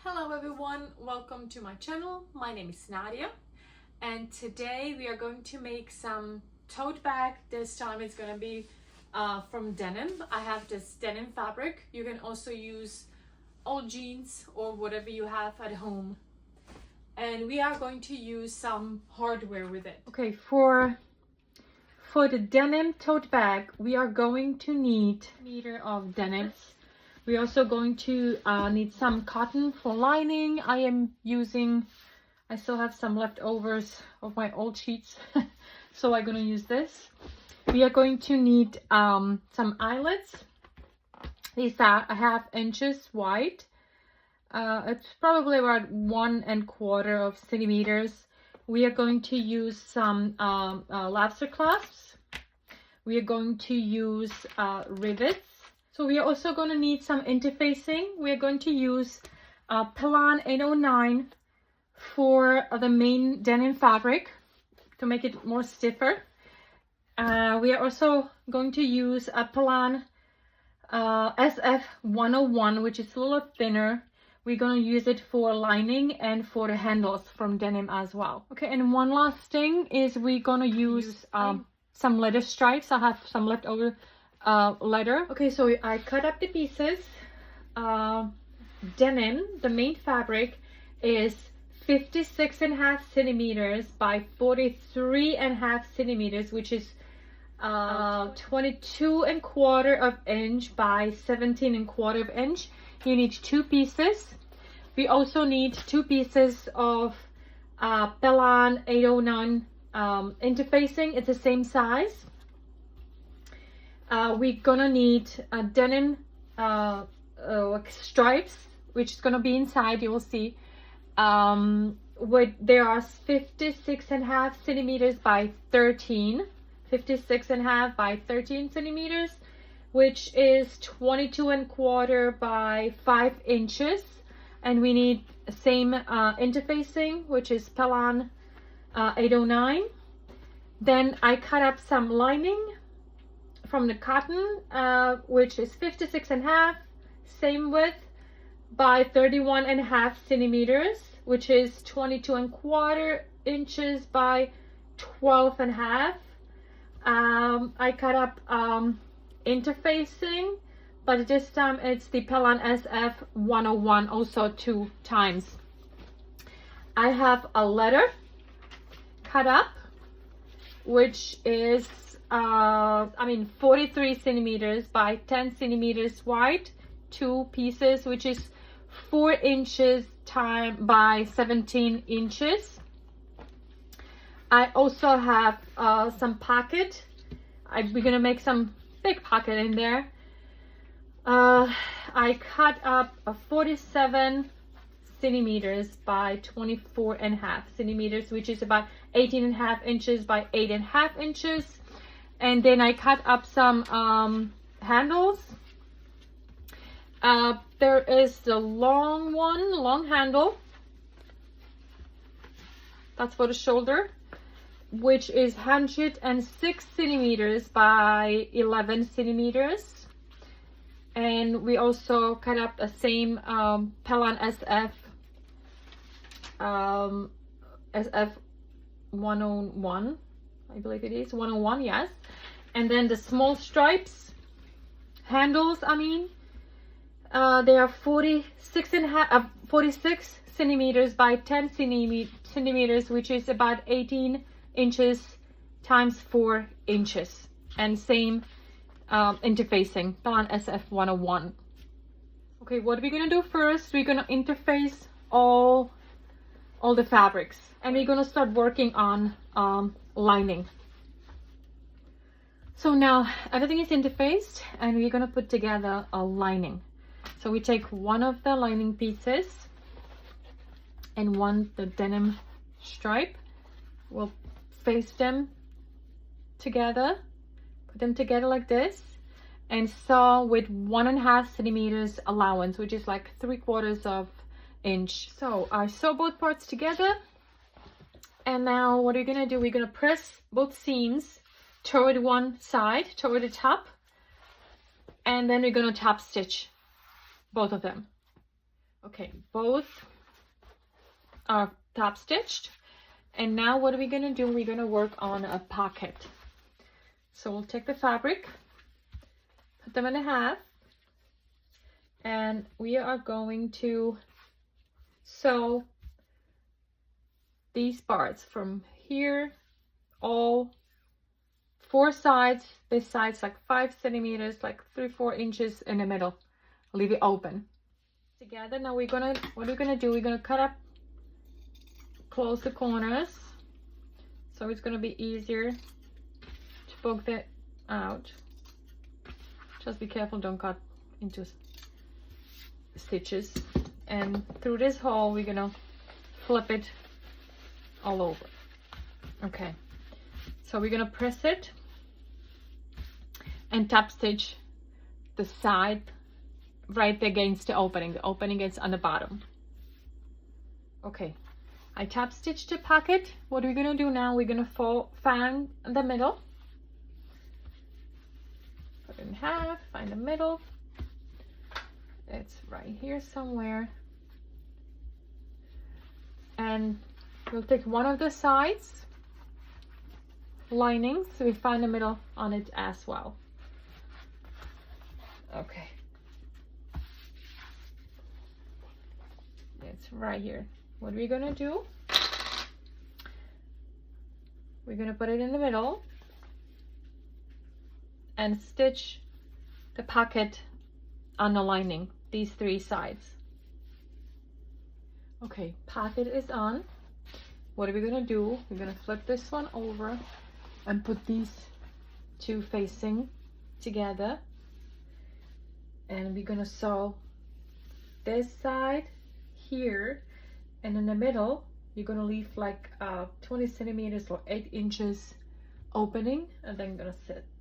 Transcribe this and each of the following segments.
Hello everyone, welcome to my channel. My name is Nadia and today we are going to make some tote bag. This time it's going to be from denim. I have this denim fabric. You can also use old jeans or whatever you have at home. And we are going to use some hardware with it. Okay, for the denim tote bag, we are going to need a meter of denim. We're also going to need some cotton for lining. I still have some leftovers of my old sheets, so I'm gonna use this. We are going to need some eyelets. These are 1/2 inches wide. It's probably about 1¼ centimeters. We are going to use some lobster clasps. We are going to use rivets. So we are also going to need some interfacing. We are going to use Pelan 809 for the main denim fabric to make it more stiffer. We are also going to use a Pelan SF 101, which is a little thinner. We're going to use it for lining and for the handles from denim as well. Okay, and one last thing is we're going to use some leather stripes. I have some leftover leather. Okay, so I cut up the pieces. Denim, the main fabric, is 56.5 centimeters by 43.5 centimeters, which is 22¼ inch by 17¼ inch. You need 2 pieces. We also need 2 pieces of Pelan 809 interfacing. It's the same size. We're gonna need denim stripes, which is gonna be inside. You will see. There are 56.5 centimeters by 13, 56.5 by 13 centimeters, which is 22¼ by 5 inches, and we need the same interfacing, which is Pelan 809. Then I cut up some lining from the cotton, which is 56.5, same width, by 31.5 centimeters, which is 22¼ inches by 12.5. I cut up interfacing, but this time it's the Pelan SF 101, also 2 times. I have a leather cut up, which is 43 centimeters by 10 centimeters wide, 2 pieces, which is 4 inches by 17 inches. I also have some pocket. We're gonna make some big pocket in there. I cut up a 47 centimeters by 24.5 centimeters, which is about 18.5 inches by 8.5 inches. And then I cut up some handles. There is the long handle. That's for the shoulder, which is 106 centimeters by 11 centimeters. And we also cut up the same Pelan SF 101. I believe it is 101, yes. And then the small stripes, handles, they are 46 centimeters by 10 centimeters, which is about 18 inches times 4 inches. And same interfacing, Pelan SF 101. Okay, what are we gonna do first? We're gonna interface all the fabrics, and we're gonna start working on lining. So now everything is interfaced and we're gonna put together a lining. So we take one of the lining pieces and the denim stripe. We'll face them together, put them together like this, and sew with 1.5 centimeters allowance, which is like 3/4 inch. So I sew both parts together. And now what we're gonna do, we're gonna press both seams toward one side, toward the top, and then we're gonna top stitch both of them. Okay, both are top stitched. And now what are we gonna do? We're gonna work on a pocket. So we'll take the fabric, put them in half, and we are going to sew these parts from here, all four sides. This side's like 5 centimeters, like 3-4 inches in the middle. Leave it open. Together. Now what we're gonna do, we're gonna cut up, close the corners, so it's gonna be easier to poke that out. Just be careful, don't cut into stitches. And through this hole, we're gonna flip it all over. Okay, so we're gonna press it and top stitch the side right against the opening is on the bottom. Okay, I top stitched the pocket. What are we gonna do now? We're gonna find the middle, put it in half, find the middle. It's right here somewhere, and we'll take one of the sides lining, so we find the middle on it as well. Okay, it's right here. What are we gonna do? We're gonna put it in the middle and stitch the pocket on the lining, these 3 sides. Okay, pocket is on. What are we gonna do? We're gonna flip this one over and put these 2 facing together, and we're gonna sew this side here, and in the middle you're gonna leave like 20 centimeters or 8 inches opening, and then gonna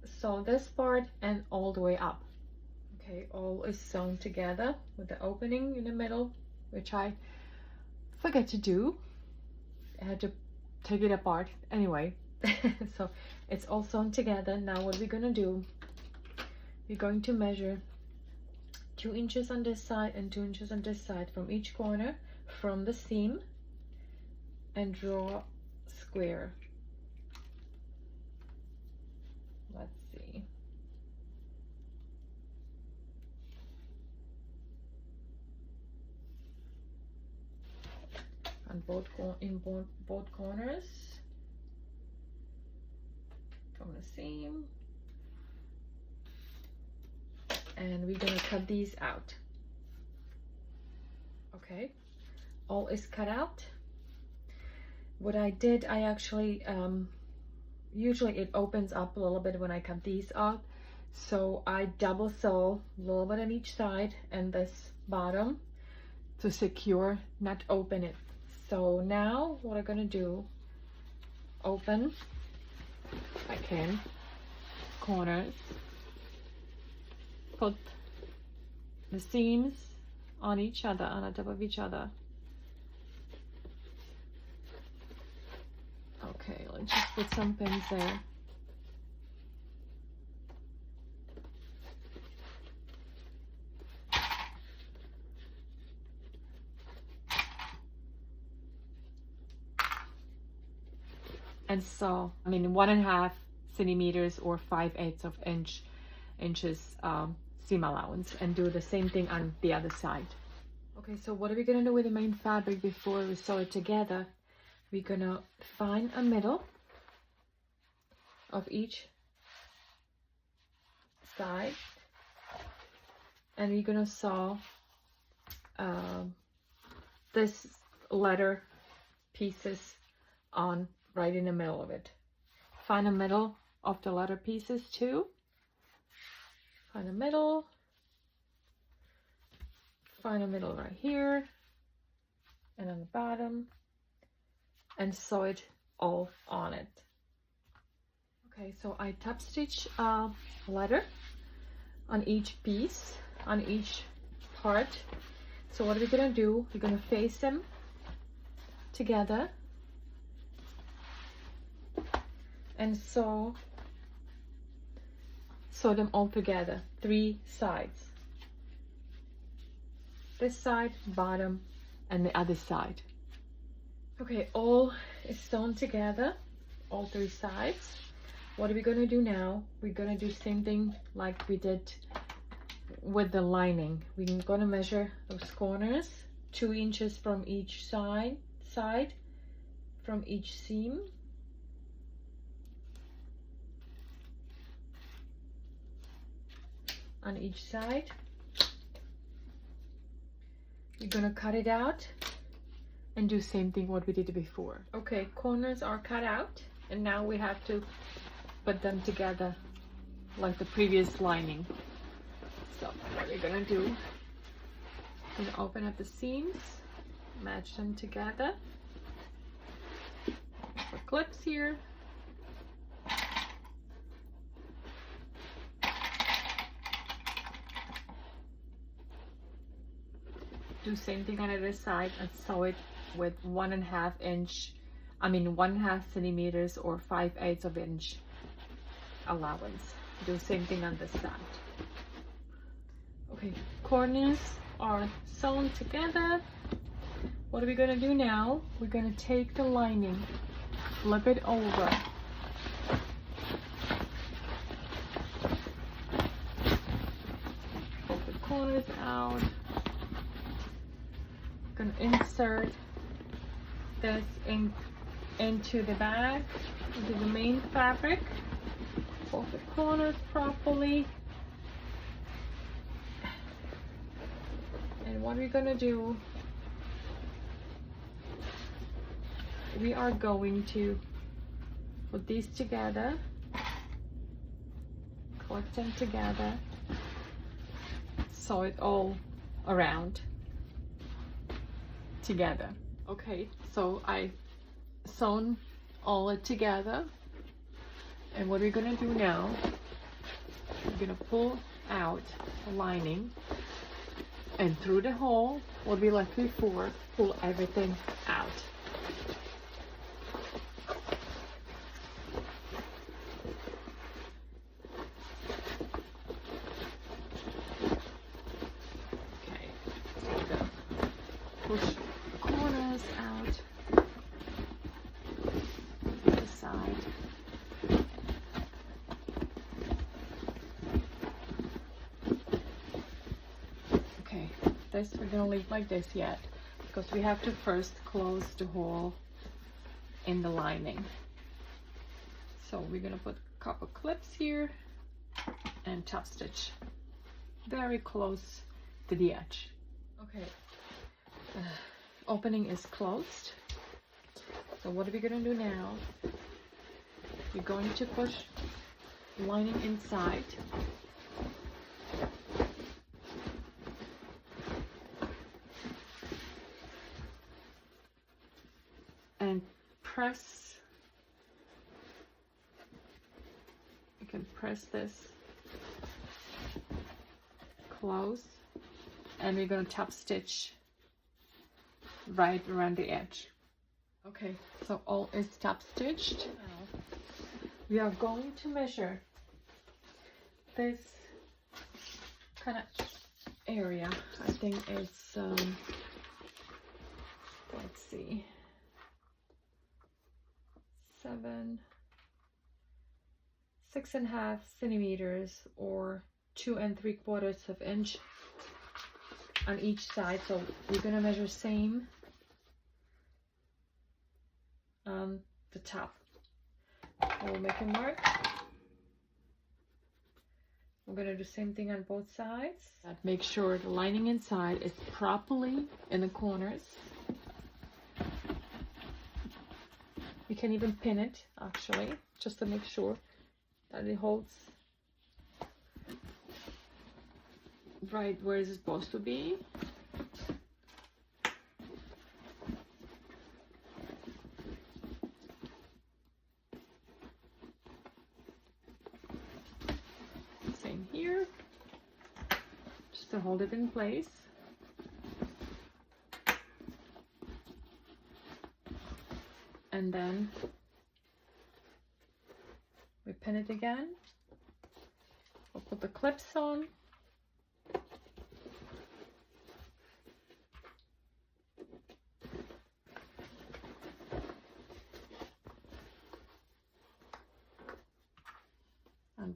sew this part and all the way up. Okay, all is sewn together with the opening in the middle, which I forget to do. I had to take it apart anyway. So it's all sewn together. Now what we're gonna do, we're going to measure 2 inches on this side and 2 inches on this side from each corner from the seam, and draw a square. Let's see. On both corners from the seam, and we're gonna cut these out. Okay, all is cut out. What I did, I actually usually it opens up a little bit when I cut these out, so I double sew a little bit on each side and this bottom to secure, not open it. So now what I'm gonna do, open if I can corners, put the seams on each other, on the top of each other. Okay, let's just put some pins there. And so, I mean, 1.5 centimeters or 5/8 of inches seam allowance, and do the same thing on the other side. Okay, so what are we gonna do with the main fabric before we sew it together? We're gonna find a middle of each side, and we're gonna sew this letter pieces on right in the middle of it. Find the middle of the letter pieces too. Find the middle. Find a middle right here and on the bottom, and sew it all on it. Okay, so I top stitch a letter on each piece, on each part. So what are we gonna do? We're gonna face them together and sew them all together, 3 sides. this side, bottom, and the other side. Okay, all is sewn together, all three sides. What are we gonna do now? We're gonna do same thing like we did with the lining. We're gonna measure those corners, 2 inches from each side from each seam. On each side. We're gonna cut it out and do same thing what we did before. Okay, corners are cut out, and now we have to put them together like the previous lining. So what we're gonna do, we're gonna open up the seams, match them together. Put clips here. Do same thing on the other side and sew it with 1.5 inch, 1.5 centimeters or 5/8 of inch allowance. Do same thing on this side. Okay, corners are sewn together. What are we gonna do now? We're gonna take the lining, flip it over. Pull the corners out. Gonna insert this into the bag, into the main fabric. Fold the corners properly. And what we're gonna do, we are going to put these together, clip them together, sew it all around together. Okay, so I sewn all it together, and what we're gonna do now, we're gonna pull out the lining, and through the hole what we left before, pull everything out. Okay, so we're gonna push corners out the side. Okay, this we're gonna leave like this yet because we have to first close the hole in the lining. So we're gonna put a couple clips here and top stitch very close to the edge. Okay. Opening is closed. So what are we gonna do now? We're going to push lining inside. And press. You can press this close, and we're gonna top stitch right around the edge. Okay, so all is top stitched. Now we are going to measure this kind of area. I think it's let's see, 6.5 centimeters or 2 3/4 inch on each side. So we're gonna measure same the top. We'll make a mark. We're gonna do the same thing on both sides. Make sure the lining inside is properly in the corners. You can even pin it actually, just to make sure that it holds right where it's supposed to be. Same here, just to hold it in place. And then we pin it again. We'll put the clips on.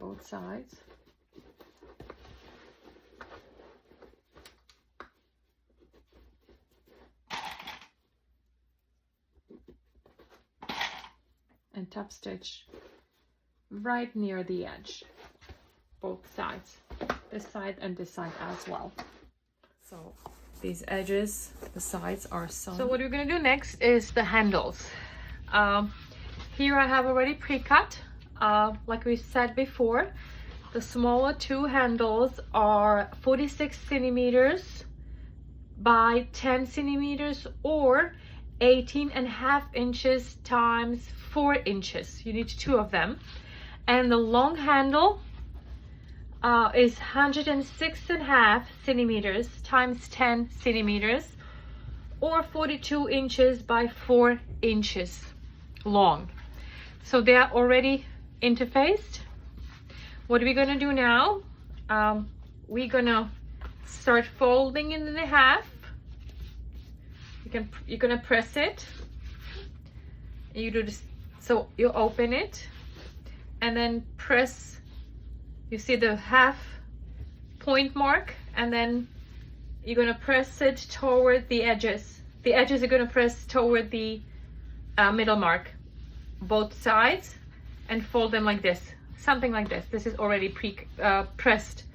both sides. And top stitch right near the edge, both sides, this side and this side as well. So these edges, the sides are sewn. So what we're gonna do next is the handles. Here I have already pre-cut. Like we said before, the smaller two handles are 46 centimeters by 10 centimeters or 18.5 inches times 4 inches. You need two of them. And the long handle is 106.5 centimeters times 10 centimeters or 42 inches by 4 inches long. So they are already interfaced. What are we gonna do now? We're gonna start folding it in half. You're gonna press it. You do this, so you open it and then press. You see the half point mark, and then you're gonna press it toward the edges. The edges are gonna press toward the middle mark, both sides, and fold them like this, something like this. This is already pressed.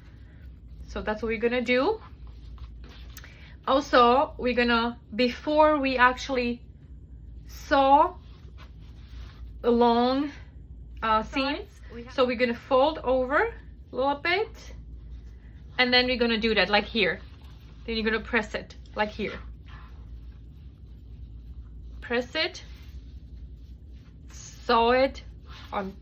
So that's what we're gonna do. Also, we're gonna, before we actually sew the long seams, so we're gonna fold over a little bit, and then we're gonna do that like here. Then you're gonna press it like here. Press it, sew it on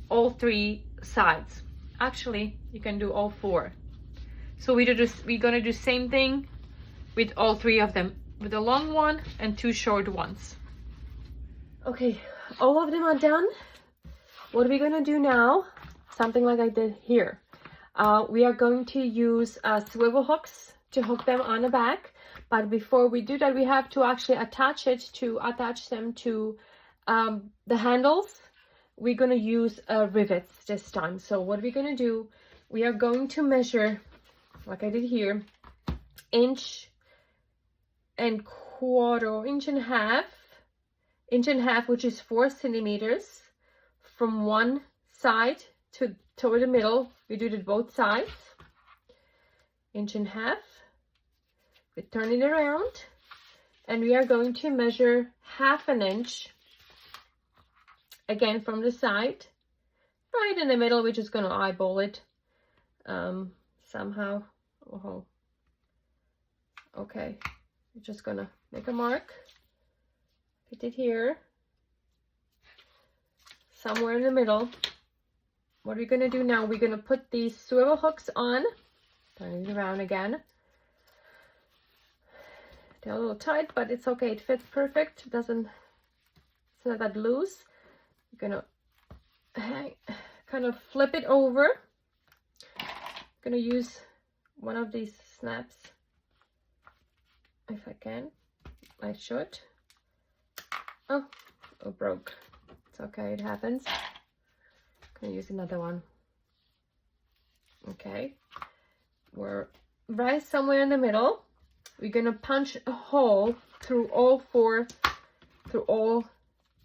all three sides. Actually, you can do all four. So we're gonna do same thing with all three of them, with a long one and two short ones. Okay, all of them are done. What are we gonna do now? Something like I did here. We are going to use swivel hooks to hook them on the back. But before we do that, we have to actually attach them to the handles. We're gonna use rivets this time. So what are we gonna do? We are going to measure, like I did here, inch and a half, which is 4 centimeters from one side toward the middle. We do it both sides. Inch and a half. We turn it around, and we are going to measure 1/2 inch again from the side, right in the middle. We're just gonna eyeball it somehow. Oh, okay. We're just gonna make a mark. Put it here, somewhere in the middle. What we're gonna do now, we're gonna put these swivel hooks on. Turn it around again. They're a little tight, but it's okay. It fits perfect. It's not that loose. You're gonna kind of flip it over. I'm gonna use one of these snaps if I can. I should. Oh, it broke. It's okay, it happens. I'm gonna use another one. Okay, we're right somewhere in the middle. We're gonna punch a hole through all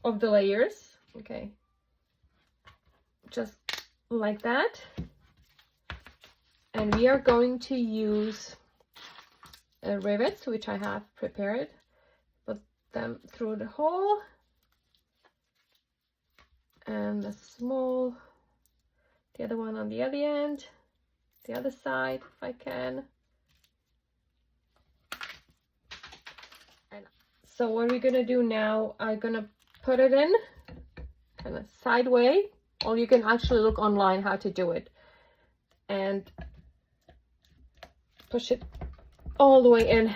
of the layers. Okay, just like that. And we are going to use rivets, which I have prepared. Put them through the hole, and the other one on the other end, the other side if I can. And so what we're gonna do now, I'm gonna put it in kind of sideways, or you can actually look online how to do it, and push it all the way in,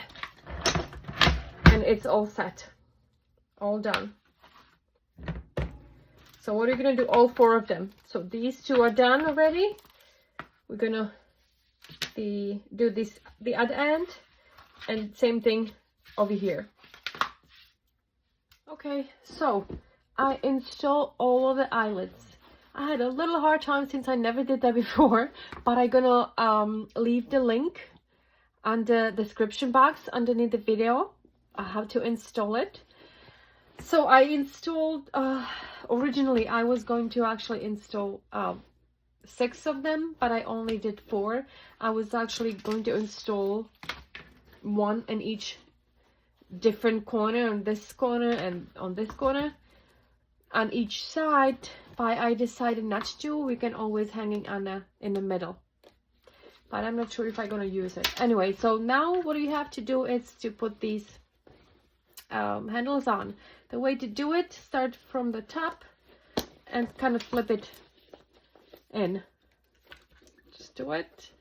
and it's all set, all done. So what are you gonna do? All 4 of them. So these 2 are done already. We're gonna do the other end, and same thing over here. Okay, so I install all of the eyelets. I had a little hard time since I never did that before, but I'm gonna leave the link on the description box underneath the video how to install it. So I installed, originally I was going to actually install 6 of them, but I only did 4. I was actually going to install 1 in each different corner, on this corner and on this corner. On each side, but I decided not to. We can always hang it on in the middle. But I'm not sure if I'm gonna use it. Anyway, so now what you have to do is to put these handles on. The way to do it, start from the top and kind of flip it in. Just do it.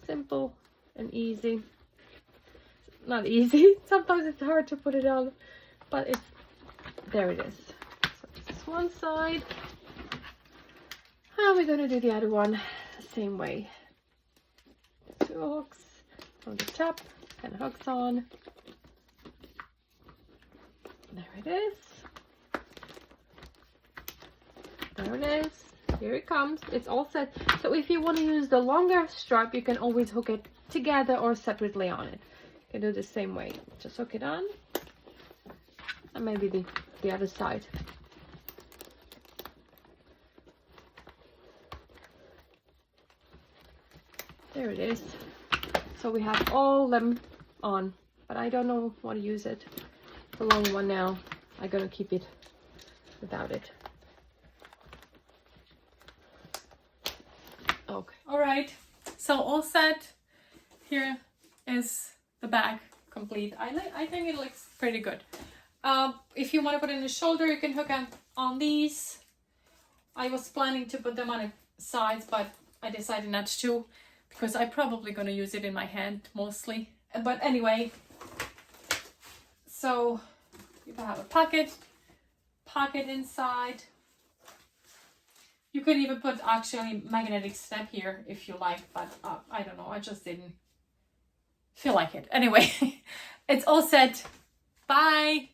Simple and easy. Not easy. Sometimes it's hard to put it on, but it's there it is. So this is one side. And we're gonna do the other one the same way. 2 hooks on the top and hooks on. There it is. There it is. Here it comes. It's all set. So if you want to use the longer strap, you can always hook it together or separately on it. You can do the same way. Just hook it on. And maybe the other side. There it is. So we have all them on, but I don't know how to use it. It's a long one now. I'm gonna keep it without it. Okay. All right. So all set. Here is the bag complete. I think it looks pretty good. If you want to put it in the shoulder, you can hook on these. I was planning to put them on the sides, but I decided not to because I'm probably gonna use it in my hand mostly. But anyway, so you can have a pocket inside. You can even put actually magnetic snap here if you like, but I don't know, I just didn't feel like it. Anyway, it's all set. Bye.